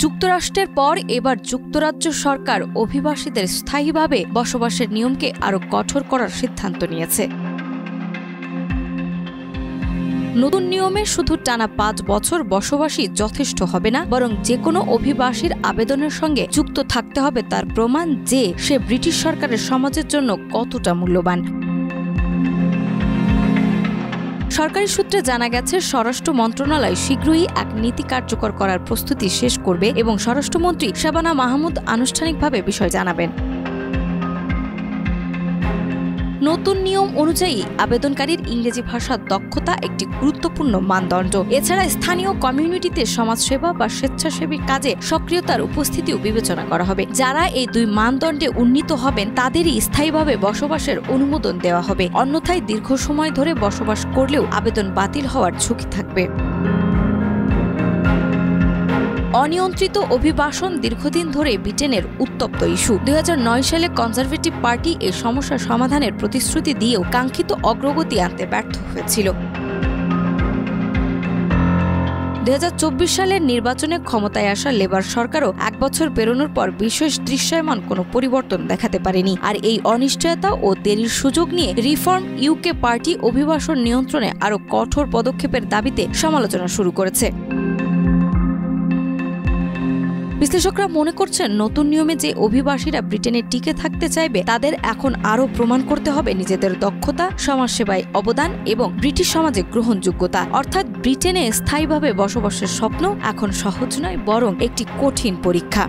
যুক্তরাষ্ট্রের পর এবার যুক্তরাজ্য সরকার অভিবাসীদের স্থায়ীভাবে বসবাসের নিয়মকে আরও কঠোর করার সিদ্ধান্ত নিয়েছে। নতুন নিয়মে শুধু টানা ৫ বছর বসবাসই যথেষ্ট হবে না, বরং যেকোনো অভিবাসীর আবেদনের সঙ্গে যুক্ত থাকতে হবে তার প্রমাণ যে সে ব্রিটিশ সরকারের সমাজের জন্য কতটা মূল্যবান। সরকারি সূত্রে জানা গেছে, স্বরাষ্ট্র মন্ত্রণালয় শীঘ্রই এক নীতি কার্যকর করার প্রস্তুতি শেষ করবে এবং স্বরাষ্ট্রমন্ত্রী শাবানা মাহমুদ আনুষ্ঠানিকভাবে বিষয় জানাবেন। নতুন নিয়ম অনুযায়ী আবেদনকারীর ইংরেজি ভাষার দক্ষতা একটি গুরুত্বপূর্ণ মানদণ্ড। এছাড়া স্থানীয় কমিউনিটিতে সমাজসেবা বা স্বেচ্ছাসেবীর কাজে সক্রিয়তার উপস্থিতিও বিবেচনা করা হবে। যারা এই দুই মানদণ্ডে উন্নীত হবেন তাদেরই স্থায়ীভাবে বসবাসের অনুমোদন দেওয়া হবে। অন্যথায় দীর্ঘ সময় ধরে বসবাস করলেও আবেদন বাতিল হওয়ার ঝুঁকি থাকবে। অনিয়ন্ত্রিত অভিবাসন দীর্ঘদিন ধরে ব্রিটেনের উত্তপ্ত ইস্যু। ২০০৯ সালে কনজারভেটিভ পার্টি এই সমস্যার সমাধানের প্রতিশ্রুতি দিয়েও কাঙ্ক্ষিত অগ্রগতি আনতে ব্যর্থ হয়েছিল। ২০২৪ সালের নির্বাচনে ক্ষমতায় আসা লেবার সরকারও ১ বছর পেরোনোর পর বিশেষ দৃশ্যমান কোনো পরিবর্তন দেখাতে পারেনি। আর এই অনিশ্চয়তা ও দেরির সুযোগ নিয়ে রিফর্ম ইউকে পার্টি অভিবাসন নিয়ন্ত্রণে আরও কঠোর পদক্ষেপের দাবিতে সমালোচনা শুরু করেছে। বিশ্লেষকরা মনে করছেন, নতুন নিয়মে যে অভিবাসীরা ব্রিটেনে টিকে থাকতে চাইবে তাদের এখন আরও প্রমাণ করতে হবে নিজেদের দক্ষতা, সমাজসেবায় অবদান এবং ব্রিটিশ সমাজে গ্রহণযোগ্যতা। অর্থাৎ ব্রিটেনে স্থায়ীভাবে বসবাসের স্বপ্ন এখন সহজ নয়, বরং একটি কঠিন পরীক্ষা।